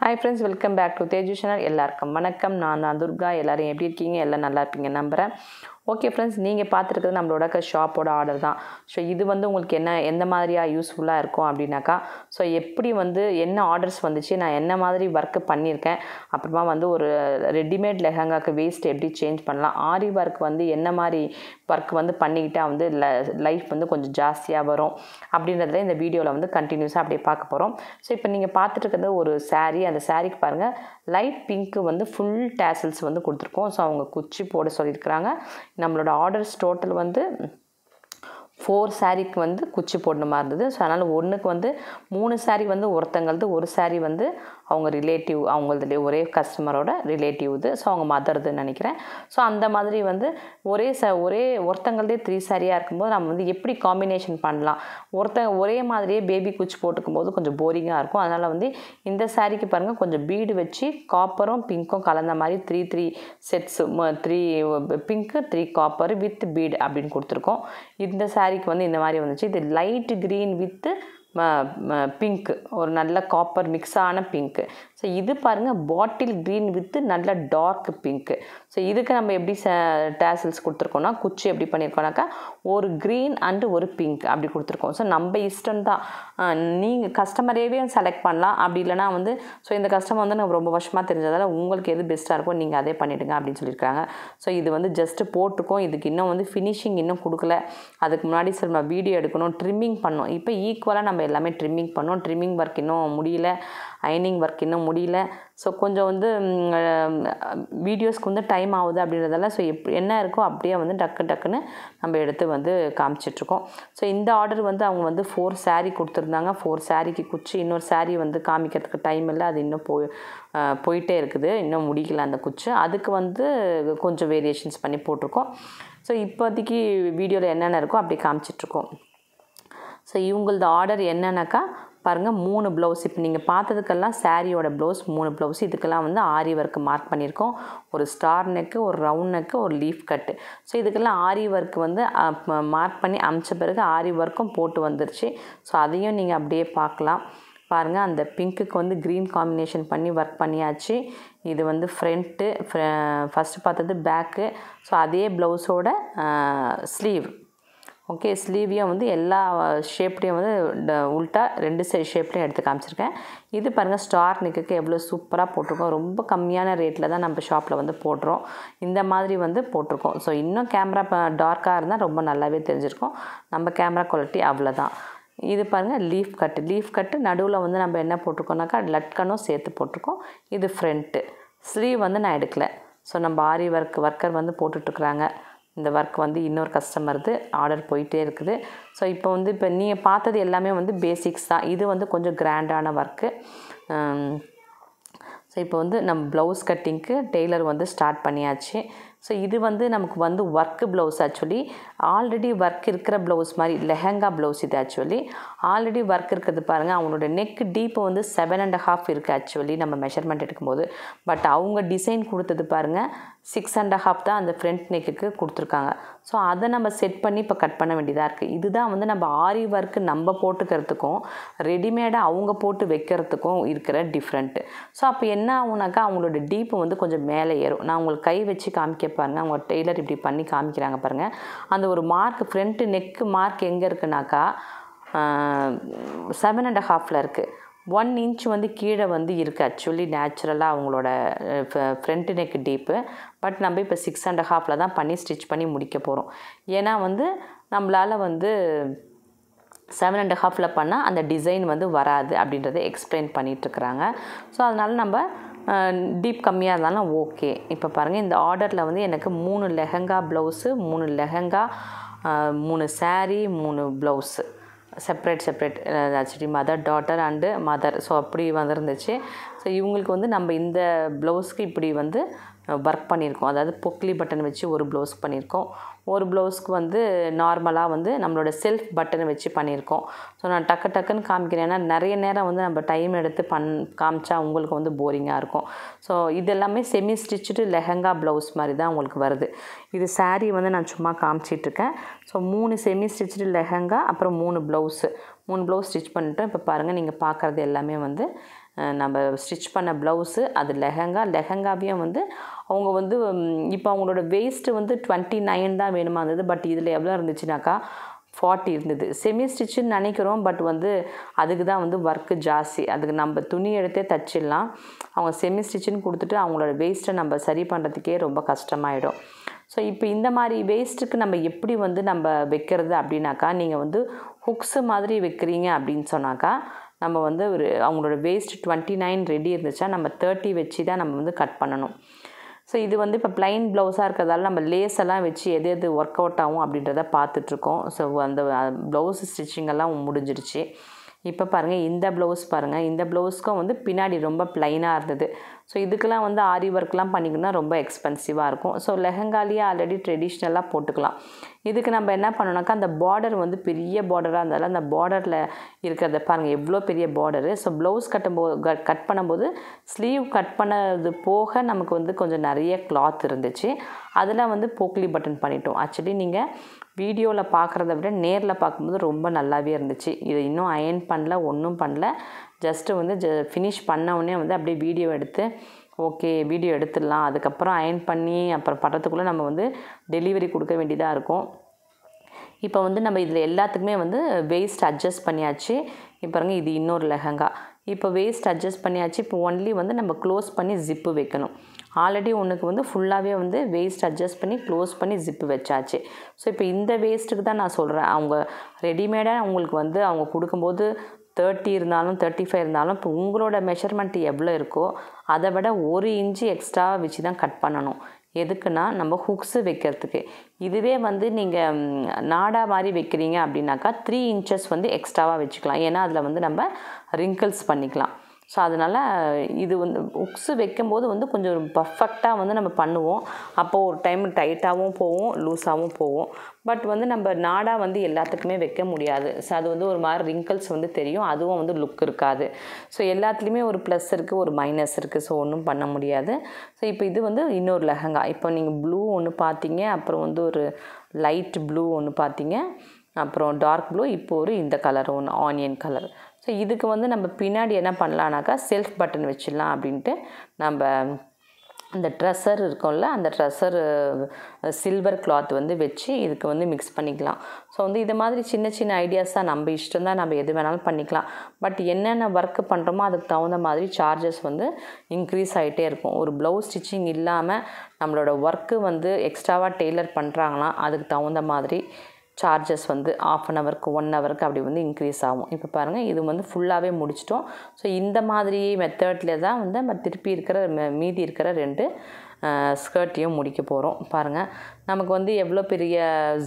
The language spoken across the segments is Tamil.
Hi friends, welcome back to Teju channel. எல்லாருக்கும் வணக்கம். நான் துர்கா. எல்லாரும் எப்படி இருக்கீங்க? எல்லாம் நல்லா இருப்பீங்க நம்புறேன். ஓகே ஃப்ரெண்ட்ஸ், நீங்கள் பார்த்துருக்கிறது நம்மளோட ஷாப்போட ஆர்டர் தான். ஸோ இது வந்து உங்களுக்கு எந்த மாதிரியாக யூஸ்ஃபுல்லாக இருக்கும் அப்படின்னாக்கா, ஸோ எப்படி என்ன ஆர்டர்ஸ் வந்துச்சு, நான் என்ன மாதிரி ஒர்க்கு பண்ணியிருக்கேன், அப்புறமா ஒரு ரெடிமேட் லெஹங்காக்கு வேஸ்ட் எப்படி சேஞ்ச் பண்ணலாம், ஆரி ஒர்க் என்ன மாதிரி ஒர்க் பண்ணிக்கிட்டால் லைஃப் கொஞ்சம் ஜாஸ்தியாக வரும் அப்படின்றதுல இந்த வீடியோவில் கண்டினியூஸாக அப்படியே பார்க்க போகிறோம். ஸோ இப்போ நீங்கள் பார்த்துட்டு இருக்கிறது ஒரு சாரீ. அந்த சாரீக்கு பாருங்கள், லைட் பிங்க்கு ஃபுல் டேசல்ஸ் கொடுத்துருக்கோம். ஸோ அவங்க குச்சி போட சொல்லியிருக்கிறாங்க. நம்மளோட ஆர்டர்ஸ் டோட்டல் 4 சாரீக்கு குச்சி போடணும் மாதிரி இருந்தது. ஸோ அதனால் ஒன்றுக்கு 3 சாரீ ஒருத்தங்களது, ஒரு சாரீ அவங்க ரிலேட்டிவ், அவங்களதுலேயே ஒரே கஸ்டமரோட ரிலேட்டிவ் இது. ஸோ அவங்க மதர்துன்னு நினைக்கிறேன். ஸோ அந்த மாதிரி ஒரே ஒருத்தங்களதே 3 சாரியாக இருக்கும்போது நம்ம எப்படி காம்பினேஷன் பண்ணலாம், ஒரே மாதிரியே பேபி குச்சி போட்டுக்கும்போது கொஞ்சம் போரிங்காக இருக்கும். அதனால் இந்த சாரீக்கு பாருங்கள், கொஞ்சம் பீடு வச்சு காப்பரும் பிங்க்கும் கலந்த மாதிரி 3 sets, 3 pink 3 copper with bead அப்படின்னு கொடுத்துருக்கோம். இந்த சாரீக்கு இந்த மாதிரி வந்துச்சு. இது லைட் க்ரீன் வித்து பிங்க்கு, ஒரு நல்ல காப்பர் மிக்ஸான பிங்க்கு. ஸோ இது பாருங்கள், பாட்டில் க்ரீன் வித்து நல்ல டார்க் பிங்க்கு. ஸோ இதுக்கு நம்ம எப்படி டேசல்ஸ் கொடுத்துருக்கோம்னா, குச்சி எப்படி பண்ணியிருக்கோம்னாக்கா, ஒரு க்ரீன் அண்டு ஒரு பிங்க் அப்படி கொடுத்துருக்கோம். ஸோ நம்ம இஷ்டம் தான், நீங்கள் கஸ்டமரேவே செலக்ட் பண்ணலாம். அப்படி இல்லைனா ஸோ இந்த கஸ்டமர் நம்ம ரொம்ப வருஷமாக தெரிஞ்சதால் உங்களுக்கு எது பெஸ்ட்டாக இருக்கும் நீங்கள் அதே பண்ணிவிடுங்க அப்படின்னு சொல்லியிருக்காங்க. ஸோ இது ஜஸ்ட்டு போட்டிருக்கோம். இதுக்கு இன்னும் ஃபினிஷிங் இன்னும் கொடுக்கல. அதுக்கு முன்னாடி நம்ம வீடியோ எடுக்கணும், ட்ரிம்மிங் பண்ணோம். இப்போ ஈக்குவலாக நம்ம எல்லாமே ட்ரிம்மிங் பண்ணோம். ட்ரிம்மிங் ஒர்க் இன்னும் முடியல, அயனிங் ஒர்க் இன்னும் முடியல. ஸோ கொஞ்சம் வீடியோஸ்க்கு டைம் ஆகுது அப்படின்றதால ஸோ என்ன இருக்கோ அப்படியே டக்குன்னு நம்ம எடுத்து காமிச்சிட்ருக்கோம். ஸோ இந்த ஆர்டர் அவங்க 4 சாரீ கொடுத்துருந்தாங்க. 4 சாரீக்கு குச்சி, இன்னொரு சாரீ காமிக்கிறதுக்கு டைம் இல்லை, அது இன்னும் போயிட்டே இருக்குது, இன்னும் முடிக்கல அந்த குச்சி. அதுக்கு கொஞ்சம் வேரியேஷன்ஸ் பண்ணி போட்டிருக்கோம். ஸோ இப்போதைக்கு வீடியோவில் என்னென்ன இருக்கோ அப்படி காமிச்சிட்ருக்கோம். ஸோ இவங்களது ஆர்டர் என்னன்னாக்கா பாருங்கள், 3 ப்ளவுஸ். இப்போ நீங்கள் பார்த்ததுக்கெல்லாம் சாரியோட ப்ளவுஸ் 3 ப்ளவுஸ். இதுக்கெல்லாம் ஆரி ஒர்க்கு மார்க் பண்ணியிருக்கோம். ஒரு ஸ்டார் நெக்கு, ஒரு ரவுண்ட் நெக்கு, ஒரு லீஃப் கட்டு. ஸோ இதுக்கெல்லாம் ஆரி ஒர்க் மார்க் பண்ணி அமிச்ச பிறகு ஆரி ஒர்க்கும் போட்டு வந்துருச்சு. ஸோ அதையும் நீங்கள் அப்படியே பார்க்கலாம். பாருங்கள், அந்த பிங்க்குக்கு க்ரீன் காம்பினேஷன் பண்ணி ஒர்க் பண்ணியாச்சு. இது ஃப்ரண்ட்டு, ஃபஸ்ட்டு பார்த்தது பேக்கு. ஸோ அதே ப்ளவுஸோட ஸ்லீவ். ஓகே, ஸ்லீவையும் எல்லா ஷேப்லேயும் உல்ட்டா 2 ஷேப்லேயும் எடுத்து காமிச்சிருக்கேன். இது பாருங்கள், ஸ்டார் நெக்குக்கு எவ்வளோ சூப்பராக போட்டிருக்கோம். ரொம்ப கம்மியான ரேட்டில் தான் நம்ம ஷாப்பில் போடுறோம். இந்த மாதிரி போட்டிருக்கோம். ஸோ இன்னும் கேமரா டார்க்காக இருந்தால் ரொம்ப நல்லாவே தெரிஞ்சிருக்கும். நம்ம கேமரா குவாலிட்டி அவ்வளோதான். இது பாருங்கள், லீஃப் கட்டு. லீஃப் கட்டு நடுவில் நம்ம என்ன போட்டிருக்கோம்னாக்கா லட்கனும் சேர்த்து போட்டிருக்கோம். இது ஃப்ரண்ட்டு. ஸ்லீவ் நான் எடுக்கலை. ஸோ நம்ம ஆரி ஒர்க்கர் போட்டுட்ருக்குறாங்க. இந்த ஒர்க் இன்னொரு கஸ்டமர்து ஆர்டர் போயிட்டே இருக்குது. ஸோ இப்போ இப்போ நீங்கள் பார்த்தது எல்லாமே பேசிக்ஸ் தான். இது கொஞ்சம் கிராண்டான ஒர்க்கு. ஸோ இப்போ நம்ம ப்ளவுஸ் கட்டிங்க்கு டெய்லர் ஸ்டார்ட் பண்ணியாச்சு. ஸோ இது நமக்கு work blouse. Actually already work இருக்கிற ப்ளவுஸ் மாதிரி லெஹங்கா ப்ளவுஸ். இது ஆக்சுவலி ஆல்ரெடி ஒர்க் இருக்கிறது பாருங்கள். அவங்களோட நெக் டீப்பு 7.5 இருக்குது ஆக்சுவலி நம்ம மெஷர்மெண்ட் எடுக்கும்போது. பட் அவங்க டிசைன் கொடுத்தது பாருங்கள் 6.5 தான் அந்த ஃப்ரண்ட் நெக்குக்கு கொடுத்துருக்காங்க. ஸோ அதை நம்ம செட் பண்ணி இப்போ கட் பண்ண வேண்டியதாக இருக்குது. இதுதான் நம்ம ஆரி ஒர்க்கு நம்ம போட்டுக்கிறதுக்கும் ரெடிமேடாக அவங்க போட்டு வைக்கிறதுக்கும் இருக்கிற டிஃப்ரெண்ட்டு. ஸோ அப்போ என்ன ஆகுனாக்கா, அவங்களோட டீப்பு கொஞ்சம் மேலே ஏறும். நான் உங்களுக்கு கை வச்சு காமிக்க பாருங்கள். அவங்க டெய்லர் இப்படி பண்ணி காமிக்கிறாங்க பாருங்கள். அந்த ஒரு மார்க், ஃப்ரண்ட்டு நெக்கு மார்க் எங்கே இருக்குனாக்கா 7.5 இருக்குது. 1 இன்ச் கீழே இருக்குது ஆக்சுவலி நேச்சுரலாக அவங்களோட ஃப்ரண்ட் நெக் டீப்பு. பட் நம்ம இப்போ 6.5 தான் பண்ணி ஸ்டிச் பண்ணி முடிக்க போகிறோம். ஏன்னா நம்மளால் 7.5 பண்ணால் அந்த டிசைன் வராது அப்படின்றத எக்ஸ்பிளைன் பண்ணிகிட்ருக்குறாங்க. ஸோ அதனால் நம்ம டீப் கம்மியாக இருந்தாலும் ஓகே. இப்போ பாருங்கள், இந்த ஆர்டரில் எனக்கு 3 lehenga blouse, 3 lehenga, 3 sari, 3 blouse separate actually mother, daughter and mother. So அப்படி வந்துருந்துச்சு. ஸோ இவங்களுக்கு நம்ம இந்த ப்ளவுஸ்க்கு இப்படி ஒர்க் பண்ணியிருக்கோம். அதாவது பொக்லி பட்டன் வச்சு ஒரு ப்ளவுஸ் பண்ணியிருக்கோம். ஒரு ப்ளவுஸ்க்கு நார்மலாக நம்மளோட செல்ஃப் பட்டன் வச்சு பண்ணியிருக்கோம். ஸோ நான் டக்குன்னு காமிக்கிறேன். ஏன்னா நிறைய நேரம் நம்ம டைம் எடுத்து காமிச்சா உங்களுக்கு போரிங்காக இருக்கும். ஸோ இது எல்லாமே செமி ஸ்டிச்சுடு லெஹங்கா ப்ளவுஸ் மாதிரி தான் உங்களுக்கு வருது. இது சாரீ நான் சும்மா காமிச்சிட்ருக்கேன். ஸோ 3 செமி ஸ்டிச்சுடு லெஹங்கா, அப்புறம் 3 ப்ளவுஸு, 3 ப்ளவுஸ் ஸ்டிச் பண்ணிட்டோம். இப்போ பாருங்கள், நீங்கள் பார்க்குறது எல்லாமே நம்ம ஸ்டிச் பண்ண ப்ளவுஸு, அது லெஹங்காவையும் வந்து அவங்க வந்து இப்போ அவங்களோட வெயிஸ்ட்டு வந்து 29 தான் வேணுமா இருந்தது. பட் இதில் எவ்வளோ இருந்துச்சுனாக்கா 40 இருந்தது. செமி ஸ்டிச்சுன்னு நினைக்கிறோம். பட் வந்து அதுக்கு தான் வந்து ஒர்க்கு ஜாஸ்தி. அதுக்கு நம்ம துணி எடுத்தே தச்சிடலாம். அவங்க செமி ஸ்டிச்சுன்னு கொடுத்துட்டு அவங்களோட வெயிஸ்ட்டை நம்ம சரி பண்ணுறதுக்கே ரொம்ப கஷ்டமாயிடும். ஸோ இப்போ இந்த மாதிரி வேஸ்ட்டுக்கு நம்ம எப்படி வந்து நம்ம வைக்கிறது அப்படின்னாக்கா, நீங்கள் வந்து ஹுக்ஸு மாதிரி வைக்கிறீங்க அப்படின்னு சொன்னாக்கா, நம்ம வந்து அவங்களோட வேஸ்ட் 29 ரெடி இருந்துச்சா நம்ம 30 வச்சு தான் நம்ம வந்து கட் பண்ணணும். ஸோ இது வந்து இப்போ ப்ளைன் ப்ளவுஸாக இருக்கிறதால நம்ம லேஸ் எல்லாம் வச்சு எது ஒர்க் அவுட் ஆகும் அப்படின்றத பார்த்துட்ருக்கோம். ஸோ அந்த ப்ளவுஸ் ஸ்டிச்சிங்கெல்லாம் முடிஞ்சிடுச்சு. இப்போ பாருங்கள், இந்த ப்ளவுஸ் பாருங்கள். இந்த ப்ளவுஸ்க்கும் வந்து பின்னாடி ரொம்ப ப்ளைனாக இருந்தது. ஸோ இதுக்கெல்லாம் வந்து ஆரி ஒர்க்லாம் பண்ணிங்கன்னா ரொம்ப எக்ஸ்பென்சிவாக இருக்கும். ஸோ லெஹங்காலேயே ஆல்ரெடி ட்ரெடிஷ்னலாக போட்டுக்கலாம். இதுக்கு நம்ம என்ன பண்ணோம்னாக்கா, அந்த பார்டர் வந்து பெரிய பார்டராக இருந்தாலும் அந்த பார்டரில் இருக்கிறத பாருங்கள் எவ்வளோ பெரிய பார்டரு. ஸோ ப்ளவுஸ் கட் பண்ணும்போது ஸ்லீவ் கட் பண்ணது போக நமக்கு வந்து கொஞ்சம் நிறைய கிளாத் இருந்துச்சு. அதில் வந்து போக்லி பட்டன் பண்ணிட்டோம். ஆக்சுவலி நீங்கள் வீடியோவில் பார்க்குறத விட நேரில் பார்க்கும்போது ரொம்ப நல்லாவே இருந்துச்சு. இதை இன்னும் அயர்ன் பண்ணல, ஒன்றும் பண்ணல. ஜஸ்ட்டு வந்து ஃபினிஷ் பண்ணவுடனே வந்து அப்படியே வீடியோ எடுத்து வீடியோ எடுத்துடலாம். அதுக்கப்புறம் அயர்ன் பண்ணி அப்புறம் பண்ணுறதுக்குள்ளே நம்ம வந்து டெலிவரி கொடுக்க வேண்டியதாக இருக்கும். இப்போ வந்து நம்ம இதில் எல்லாத்துக்குமே வந்து வேஸ்ட் அட்ஜஸ்ட் பண்ணியாச்சு. இப்போ பாருங்கள், இது இன்னொரு லெஹங்கா. இப்போ வேஸ்ட் அட்ஜஸ்ட் பண்ணியாச்சு. இப்போ ஒன்லி வந்து நம்ம க்ளோஸ் பண்ணி ஜிப்பு வைக்கணும். ஆல்ரெடி ஒன்றுக்கு வந்து ஃபுல்லாகவே வந்து வேஸ்ட் அட்ஜஸ்ட் பண்ணி க்ளோஸ் பண்ணி ஜிப்பு வச்சாச்சு. ஸோ இப்போ இந்த வேஸ்ட்டுக்கு தான் நான் சொல்கிறேன். அவங்க ரெடிமேடாக அவங்களுக்கு வந்து அவங்க கொடுக்கும்போது 30 இருந்தாலும் 35 இருந்தாலும் இப்போ உங்களோட மெஷர்மெண்ட் எவ்வளோ இருக்கோ அதை விட 1 இன்ச்சு எக்ஸ்ட்ரா வச்சு தான் கட் பண்ணணும். எதுக்குன்னா நம்ம ஹுக்ஸு வைக்கிறதுக்கு. இதுவே வந்து நீங்கள் நாடா மாதிரி வைக்கிறீங்க அப்படின்னாக்கா 3 இன்ச்சஸ் வந்து எக்ஸ்ட்ராவாக வச்சுக்கலாம். ஏன்னா அதில் வந்து நம்ம ரிங்கிள்ஸ் பண்ணிக்கலாம். ஸோ அதனால் இது வந்து ஹுக்ஸு வைக்கும்போது வந்து கொஞ்சம் பர்ஃபெக்டாக வந்து நம்ம பண்ணுவோம். அப்போது ஒரு டைம் டைட்டாகவும் போகும், லூஸாகவும் போகும். பட் வந்து நம்ம நாடா வந்து எல்லாத்துக்குமே வைக்க முடியாது. ஸோ அது வந்து ஒரு மாதிரி ரிங்கிள்ஸ் வந்து தெரியும். அதுவும் வந்து லுக் இருக்காது. ஸோ எல்லாத்துலேயுமே ஒரு ப்ளஸ் இருக்குது, ஒரு மைனஸ் இருக்குது. ஸோ ஒன்றும் பண்ண முடியாது. ஸோ இப்போ இது வந்து இன்னொரு லெஹங்கா. இப்போ நீங்கள் ப்ளூ ஒன்று பார்த்தீங்க, அப்புறம் வந்து ஒரு லைட் ப்ளூ ஒன்று பார்த்தீங்க, அப்புறம் டார்க் ப்ளூ, இப்போ இந்த கலர் ஒன்று ஆனியன் கலர். ஸோ இதுக்கு வந்து நம்ம பின்னாடி என்ன பண்ணலான்னாக்கா செல்ஃப் பட்டன் வச்சிடலாம் அப்படின்ட்டு நம்ம அந்த ட்ரெஸ்ஸர் இருக்கும்ல, அந்த ட்ரெஸ்ஸர் சில்வர் கிளாத் வந்து வச்சு இதுக்கு வந்து மிக்ஸ் பண்ணிக்கலாம். ஸோ வந்து இது மாதிரி சின்ன சின்ன ஐடியாஸ் தான். நம்ம இஷ்டம் தான், நம்ம எது வேணாலும் பண்ணிக்கலாம். பட் என்னென்ன ஒர்க்கு பண்ணுறோமோ அதுக்கு தகுந்த மாதிரி சார்ஜஸ் வந்து இன்க்ரீஸ் ஆகிட்டே இருக்கும். ஒரு ப்ளவுஸ் ஸ்டிச்சிங் இல்லாமல் நம்மளோட ஒர்க்கு வந்து எக்ஸ்ட்ராவாக டெய்லர் பண்ணுறாங்கன்னா அதுக்கு தகுந்த மாதிரி சார்ஜஸ் வந்து 1/2 ஹவருக்கு 1 ஹவருக்கு அப்படி வந்து இன்க்ரீஸ் ஆகும். இப்போ பாருங்கள், இது வந்து ஃபுல்லாகவே முடிச்சிட்டோம். ஸோ இந்த மாதிரி மெத்தடில் தான் வந்து நம்ம திருப்பி இருக்கிற மீதி இருக்கிற 2 ஸ்கர்ட்டையும் முடிக்க போகிறோம். பாருங்கள், நமக்கு வந்து எவ்வளோ பெரிய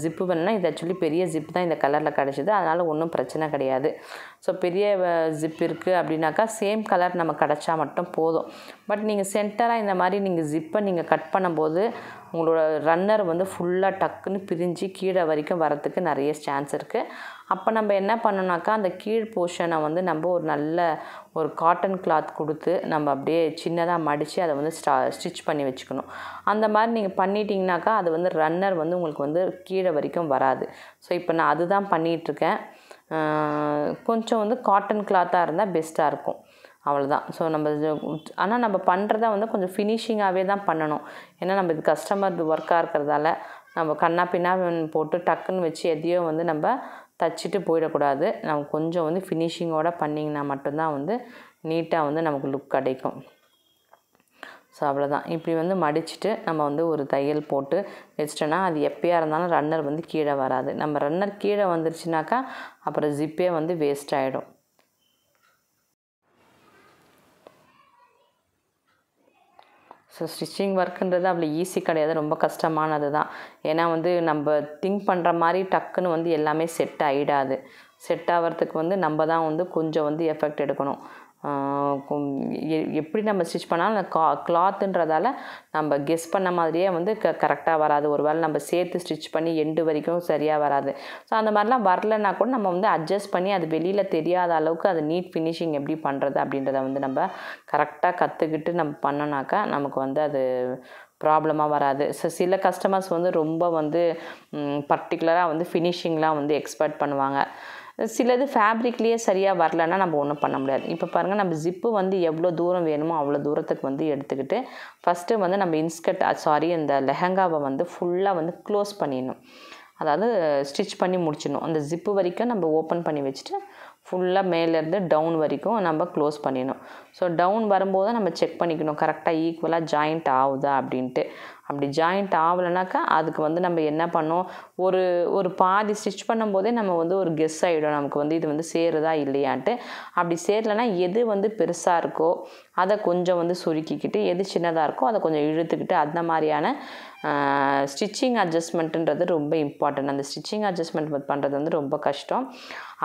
ஜிப்பு வேணும்னா, இது ஆக்சுவலி பெரிய ஜிப் தான் இந்த கலரில் கிடச்சிது. அதனால் ஒன்றும் பிரச்சனை கிடையாது. ஸோ பெரிய ஜிப் இருக்குது அப்படின்னாக்கா சேம் கலர் நம்ம கிடச்சா மட்டும் போதும். பட் நீங்கள் சென்டராக இந்த மாதிரி நீங்கள் ஜிப்பை நீங்கள் கட் பண்ணும்போது உங்களோட ரன்னர் வந்து ஃபுல்லாக டக்குன்னு பிரிஞ்சு கீழே வரைக்கும் வரத்துக்கு நிறைய சான்ஸ் இருக்குது. அப்போ நம்ம என்ன பண்ணோம்னாக்கா, அந்த கீழ் போர்ஷனை வந்து நம்ம ஒரு நல்ல ஒரு காட்டன் கிளாத் கொடுத்து நம்ம அப்படியே சின்னதாக மடித்து அதை வந்து ஸ்டிச் பண்ணி வச்சுக்கணும். அந்த மாதிரி நீங்கள் பண்ணிட்டீங்கனாக்கா அது வந்து ரன்னர் வந்து உங்களுக்கு வந்து கீழே வரைக்கும் வராது. ஸோ இப்போ நான் அதுதான் பண்ணிகிட்ருக்கேன். கொஞ்சம் வந்து காட்டன் கிளாத்தாக இருந்தால் பெஸ்ட்டாக இருக்கும். அவ்வளோதான். ஸோ ஆனால் நம்ம பண்ணுறத வந்து கொஞ்சம் ஃபினிஷிங்காகவே தான் பண்ணணும். ஏன்னா நம்ம இது கஸ்டமர் ஒர்க்காக இருக்கிறதால நம்ம கண்ணா பின்னா போட்டு டக்குன்னு வச்சு எதையோ வந்து நம்ம தச்சுட்டு போயிடக்கூடாது. நம்ம கொஞ்சம் வந்து ஃபினிஷிங்கோடு பண்ணிங்கன்னா மட்டும்தான் வந்து நீட்டாக வந்து நமக்கு லுக் கிடைக்கும். ஸோ அவ்வளோதான். இப்படி வந்து மடிச்சுட்டு நம்ம வந்து ஒரு தையல் போட்டு வச்சிட்டோன்னா அது எப்போயா இருந்தாலும் ரன்னர் வந்து கீழே வராது. நம்ம ரன்னர் கீழே வந்துருச்சுனாக்கா அப்புறம் ஜிப்பே வந்து வேஸ்ட் ஆகிடும். ஸோ ஸ்டிச்சிங் ஒர்க்குன்றது அவ்வளோ ஈஸி கிடையாது, ரொம்ப கஷ்டமானது தான். ஏன்னா வந்து நம்ம திங்க் பண்ணுற மாதிரி டக்குன்னு வந்து எல்லாமே செட் ஆகிடாது. செட் ஆகிறதுக்கு வந்து நம்ம தான் வந்து கொஞ்சம் வந்து எஃபெக்ட் எடுக்கணும். எப்படி நம்ம ஸ்டிச் பண்ணாலும் அந்த கிளாத்துன்றதால நம்ம கெஸ் பண்ண மாதிரியே வந்து கரெக்டாக வராது. ஒரு வேளை நம்ம சேர்த்து ஸ்டிச் பண்ணி எண்டு வரைக்கும் சரியாக வராது. ஸோ அந்த மாதிரிலாம் வரலைன்னா கூட நம்ம வந்து அட்ஜஸ்ட் பண்ணி அது வெளியில் தெரியாத அளவுக்கு அது நீட் ஃபினிஷிங் எப்படி பண்ணுறது அப்படின்றத வந்து நம்ம கரெக்டாக கற்றுக்கிட்டு நம்ம பண்ணோன்னாக்கா நமக்கு வந்து அது ப்ராப்ளமாக வராது. ஸோ சில கஸ்டமர்ஸ் வந்து ரொம்ப வந்து பர்டிகுலராக வந்து ஃபினிஷிங்லாம் வந்து எக்ஸ்பெக்ட் பண்ணுவாங்க. சிலது ஃபேப்ரிக்லேயே சரியாக வரலன்னா நம்ம ஒன்றும் பண்ண முடியாது. இப்போ பாருங்கள், நம்ம ஜிப்பு வந்து எவ்வளோ தூரம் வேணுமோ அவ்வளோ தூரத்துக்கு வந்து எடுத்துக்கிட்டு ஃபஸ்ட்டு வந்து நம்ம இந்த லெஹங்காவை வந்து ஃபுல்லாக வந்து க்ளோஸ் பண்ணிடணும். அதாவது ஸ்டிச் பண்ணி முடிச்சிடணும். அந்த ஜிப்பு வரைக்கும் நம்ம ஓப்பன் பண்ணி வச்சுட்டு ஃபுல்லாக மேலேருந்து டவுன் வரைக்கும் நம்ம க்ளோஸ் பண்ணிடணும். ஸோ டவுன் வரும்போது நம்ம செக் பண்ணிக்கணும் கரெக்டாக ஈக்குவலாக ஜாயிண்ட் ஆகுதா அப்படின்ட்டு. அப்படி ஜாயிண்ட் ஆகலைனாக்கா அதுக்கு வந்து நம்ம என்ன பண்ணோம், ஒரு பாதி ஸ்டிச் பண்ணும்போதே நம்ம வந்து ஒரு கெஸ் ஆகிடும் நமக்கு வந்து இது வந்து சேருதா இல்லையான்ட்டு. அப்படி சேரலைன்னா எது வந்து பெருசாக இருக்கோ அதை கொஞ்சம் வந்து சுருக்கிக்கிட்டு, எது சின்னதாக இருக்கோ அதை கொஞ்சம் இழுத்துக்கிட்டு, அந்த மாதிரியான ஸ்டிச்சிங் அட்ஜஸ்ட்மெண்ட்டுன்றது ரொம்ப இம்பார்ட்டன்ட். அந்த ஸ்டிச்சிங் அட்ஜஸ்ட்மெண்ட் பண்ணுறது வந்து ரொம்ப கஷ்டம்.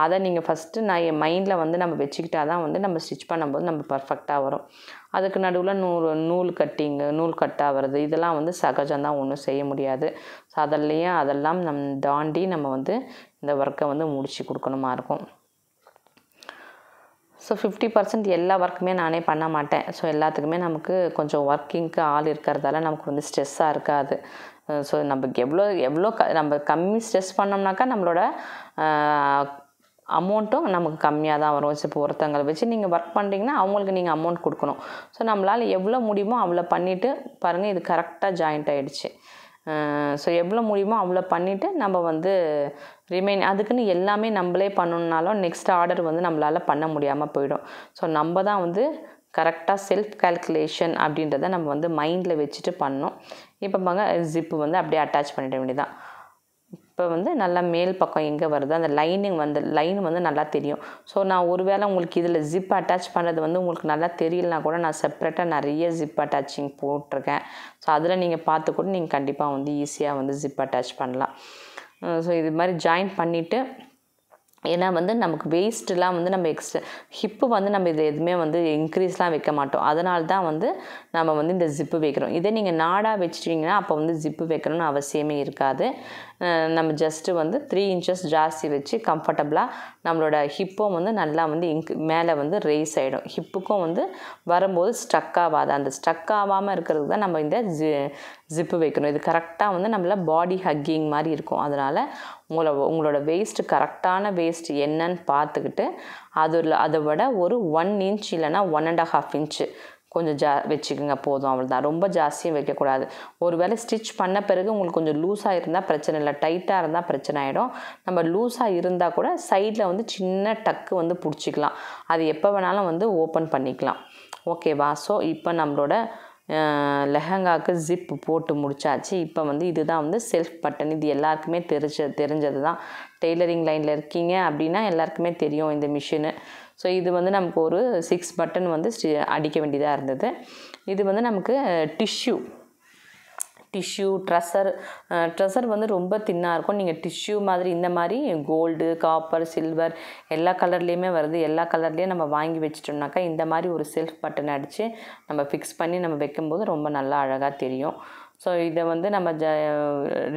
அதை நீங்கள் ஃபஸ்ட்டு என் மைண்டில் வந்து நம்ம வச்சுக்கிட்டா தான் வந்து நம்ம ஸ்டிச் பண்ணும்போது நம்ம பர்ஃபெக்டாக வரும். அதுக்கு நடுவில் நூல் கட் ஆகிறது இதெல்லாம் வந்து சகஜம்தான், ஒன்றும் செய்ய முடியாது. ஸோ அதெல்லாம் தாண்டி நம்ம வந்து இந்த ஒர்க்கை வந்து முடித்து கொடுக்கணுமா இருக்கும். ஸோ 50% எல்லா ஒர்க்குமே நானே பண்ண மாட்டேன். ஸோ எல்லாத்துக்குமே நமக்கு கொஞ்சம் ஒர்க்கிங்க்கு ஆள் இருக்கிறதால நமக்கு வந்து ஸ்ட்ரெஸ்ஸாக இருக்காது. ஸோ நமக்கு எவ்வளோ நம்ம கம்மி ஸ்ட்ரெஸ் பண்ணோம்னாக்கா நம்மளோட அமௌண்ட்டும் நமக்கு கம்மியாக தான் வரும். இப்போ ஒருத்தங்களை வச்சு நீங்கள் ஒர்க் பண்ணுறீங்கன்னா அவங்களுக்கு நீங்கள் அமௌண்ட் கொடுக்கணும். ஸோ நம்மளால் எவ்வளோ முடியுமோ அவ்வளோ பண்ணிவிட்டு பாருங்கள், இது கரெக்டாக ஜாயிண்ட் ஆகிடுச்சு. ஸோ எவ்வளோ முடியுமோ அவ்வளோ பண்ணிவிட்டு நம்ம வந்து அதுக்குன்னு எல்லாமே நம்மளே பண்ணணுன்னாலும் நெக்ஸ்ட் ஆர்டர் வந்து நம்மளால் பண்ண முடியாமல் போயிடும். ஸோ நம்ம தான் வந்து கரெக்டாக செல்ஃப் கால்குலேஷன் அப்படின்றத நம்ம வந்து மைண்டில் வச்சுட்டு பண்ணணும். இப்போ பாருங்க, ஜிப்பு வந்து அப்படியே அட்டாச் பண்ணிட வேண்டியதான். இப்போ வந்து நல்லா மேல் பக்கம் எங்கே வருது அந்த லைன் வந்து நல்லா தெரியும். ஸோ நான் ஒருவேளை உங்களுக்கு இதில் ஜிப் அட்டாச் பண்ணுறது வந்து உங்களுக்கு நல்லா தெரியலனா கூட நான் செப்பரேட்டாக நிறைய ஜிப் அட்டாச்சிங் போட்டிருக்கேன். ஸோ அதில் நீங்கள் பார்த்து கூட நீங்கள் கண்டிப்பாக வந்து ஈஸியாக வந்து ஜிப் அட்டாச் பண்ணலாம். ஸோ இது மாதிரி ஜாயின் பண்ணிவிட்டு, ஏன்னா வந்து நமக்கு வேஸ்ட்டுலாம் வந்து நம்ம ஹிப்பு வந்து நம்ம இதில் எதுவுமே வந்து இன்க்ரீஸ்லாம் வைக்க மாட்டோம். அதனால தான் வந்து நம்ம வந்து இந்த ஜிப்பு வைக்கிறோம். இதே நீங்கள் நாடாக வச்சிட்டிங்கன்னா அப்போ வந்து ஜிப்பு வைக்கணும்னு அவசியமே இருக்காது. நம்ம ஜஸ்ட்டு வந்து 3 inches ஜாஸ்தி வச்சு கம்ஃபர்டபுளாக நம்மளோட ஹிப்பும் வந்து நல்லா வந்து மேலே வந்து ரேஸ் ஆகிடும். ஹிப்புக்கும் வந்து வரும்போது ஸ்ட்ரக் ஆகாது. அந்த ஸ்ட்ரக் ஆகாமல் இருக்கிறதுக்கு தான் நம்ம இந்த ஜிப்பு வைக்கணும். இது கரெக்டாக வந்து நம்மள பாடி ஹக்கிங் மாதிரி இருக்கும். அதனால் உங்களோட வேஸ்ட்டு கரெக்டான வேஸ்ட் என்னன்னு பார்த்துக்கிட்டு அதை விட ஒரு 1 inch இல்லைன்னா 1.5 inch கொஞ்சம் வச்சுக்கோங்க, போதும், அவ்வளோதான். ரொம்ப ஜாஸ்தியும் வைக்கக்கூடாது. ஒரு வேளை ஸ்டிச் பண்ண பிறகு உங்களுக்கு கொஞ்சம் லூஸாக இருந்தால் பிரச்சனை இல்லை, டைட்டாக இருந்தால் பிரச்சனை ஆகிடும். நம்ம லூஸாக இருந்தால் கூட சைடில் வந்து சின்ன டக்கு வந்து பிடிச்சிக்கலாம். அது எப்போ வேணாலும் வந்து ஓப்பன் பண்ணிக்கலாம். ஓகேவா? ஸோ இப்போ நம்மளோட லெஹங்காவுக்கு ஜிப் போட்டு முடிச்சாச்சு. இப்போ வந்து இதுதான் வந்து செல்ஃப் பட்டன். இது எல்லாருக்குமே தெரிஞ்சது தான். டெய்லரிங் லைனில் இருக்கீங்க அப்படின்னா எல்லாருக்குமே தெரியும் இந்த மிஷினு. ஸோ இது வந்து நமக்கு ஒரு 6 பட்டன் வந்து அடிக்க வேண்டியதாக இருந்தது. இது வந்து நமக்கு டிஷ்யூ ட்ரெஸ்ஸர் வந்து ரொம்ப தின்னாக இருக்கும். நீங்கள் டிஷ்யூ மாதிரி இந்த மாதிரி கோல்டு, காப்பர், சில்வர் எல்லா கலர்லேயுமே வருது. எல்லா கலர்லேயும் நம்ம வாங்கி வச்சிட்டோம்னாக்கா இந்த மாதிரி ஒரு செல்ஃப் பட்டன் அடித்து நம்ம ஃபிக்ஸ் பண்ணி நம்ம வைக்கும்போது ரொம்ப நல்லா அழகாக தெரியும். ஸோ இதை வந்து நம்ம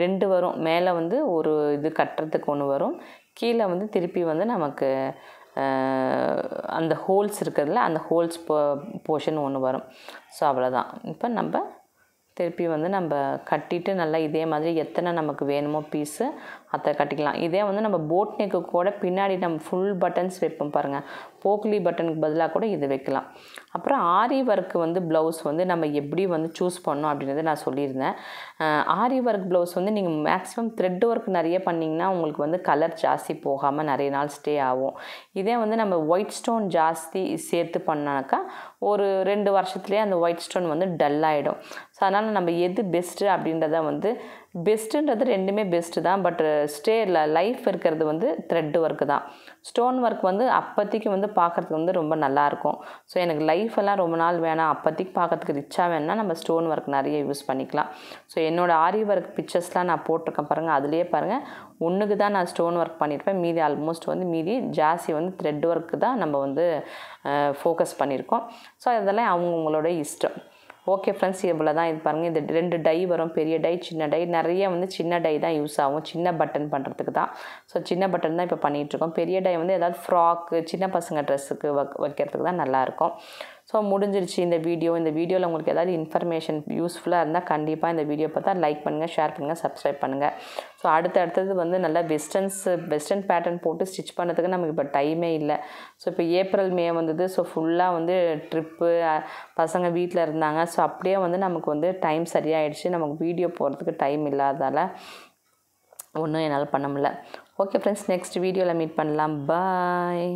2 வரும். மேலே வந்து ஒரு இது கட்டுறதுக்கு ஒன்று வரும், கீழே வந்து திருப்பி வந்து நமக்கு அந்த ஹோல்ஸ் இருக்கிறதுல அந்த ஹோல்ஸ் போர்ஷன் ஒன்று வரும். ஸோ அவ்வளோதான். இப்போ நம்ம திருப்பி வந்து நம்ம கட்டிட்டு நல்லா இதே மாதிரி எத்தனை நமக்கு வேணுமோ பீஸு அதை கட்டிக்கலாம். இதே வந்து நம்ம போட் நெக்கு கூட பின்னாடி நம்ம ஃபுல் பட்டன்ஸ் வைப்போம் பாருங்கள், போக்லி பட்டனுக்கு பதிலாக கூட இது வைக்கலாம். அப்புறம் ஆரி ஒர்க்கு வந்து ப்ளவுஸ் வந்து நம்ம எப்படி வந்து சூஸ் பண்ணோம் அப்படின்றத நான் சொல்லியிருந்தேன். ஆரி ஒர்க் ப்ளவுஸ் வந்து நீங்கள் மேக்ஸிமம் த்ரெட் ஒர்க் நிறைய பண்ணிங்கன்னா உங்களுக்கு வந்து கலர் ஜாஸ்தி போகாமல் நிறைய நாள் ஸ்டே ஆகும். இதே வந்து நம்ம ஒயிட் ஸ்டோன் ஜாஸ்தி சேர்த்து பண்ணாக்கா ஒரு 2 வருஷத்துலேயே அந்த ஒயிட் ஸ்டோன் வந்து டல் ஆகிடும். ஸோ அதனால் நம்ம எது பெஸ்ட்டு அப்படின்றத வந்து பெஸ்ட்டுன்றது ரெண்டுமே பெஸ்ட்டு தான். பட் லைஃப் இருக்கிறது வந்து த்ரெட் ஒர்க்கு தான். ஸ்டோன் ஒர்க் வந்து அப்போதைக்கு வந்து பார்க்குறதுக்கு வந்து ரொம்ப நல்லாயிருக்கும். ஸோ எனக்கு லைஃப் எல்லாம் ரொம்ப நாள் வேணாம், அப்போதைக்கு பார்க்கறதுக்கு ரிச்சாக வேணும்னா நம்ம ஸ்டோன் ஒர்க் நிறைய யூஸ் பண்ணிக்கலாம். ஸோ என்னோடய ஆரி ஒர்க் பிக்சர்ஸ்லாம் நான் போட்டிருக்கேன் பாருங்கள், அதுலேயே பாருங்கள் ஒன்றுக்கு தான் நான் ஸ்டோன் ஒர்க் பண்ணியிருப்பேன். மீதி ஆல்மோஸ்ட் வந்து மீதி ஜாஸ்தி வந்து த்ரெட் ஒர்க்கு தான் நம்ம வந்து ஃபோக்கஸ் பண்ணியிருக்கோம். ஸோ அதெல்லாம் அவங்கவுங்களோட இஷ்டம். ஓகே ஃப்ரெண்ட்ஸ், இவ்வளோ தான். இது பாருங்கள், இந்த 2 டை வரும், பெரிய டை, சின்ன டை. நிறைய வந்து சின்ன டை தான் யூஸ் ஆகும், சின்ன பட்டன் பண்ணுறதுக்கு தான். ஸோ சின்ன பட்டன் தான் இப்போ பண்ணிகிட்ருக்கோம். பெரிய டை வந்து ஏதாவது ஃப்ராக்கு, சின்ன பசங்க ட்ரெஸ்ஸுக்கு வைக்கிறதுக்கு தான் நல்லாயிருக்கும். ஸோ முடிஞ்சிருச்சு இந்த வீடியோவில் உங்களுக்கு ஏதாவது இன்ஃபர்மேஷன் யூஸ்ஃபுல்லாக இருந்தால் கண்டிப்பாக இந்த வீடியோ பார்த்தா லைக் பண்ணுங்கள், ஷேர் பண்ணுங்கள், சப்ஸ்கிரைப் பண்ணுங்கள். ஸோ அடுத்தது வந்து நல்லா வெஸ்டர்ன் பேட்டர்ன் போட்டு ஸ்டிச் பண்ணுறதுக்கு நமக்கு இப்போ டைமே இல்லை. ஸோ இப்போ ஏப்ரல் மே வந்தது. ஸோ ஃபுல்லாக வந்து ட்ரிப்பு, பசங்க வீட்டில் இருந்தாங்க. ஸோ அப்படியே வந்து நமக்கு வந்து டைம் சரியாயிடுச்சு. நமக்கு வீடியோ போடுறதுக்கு டைம் இல்லாததால் ஒன்றும் என்னால் பண்ண முடியல. ஓகே ஃப்ரெண்ட்ஸ், நெக்ஸ்ட் வீடியோவில் மீட் பண்ணலாம். பாய்.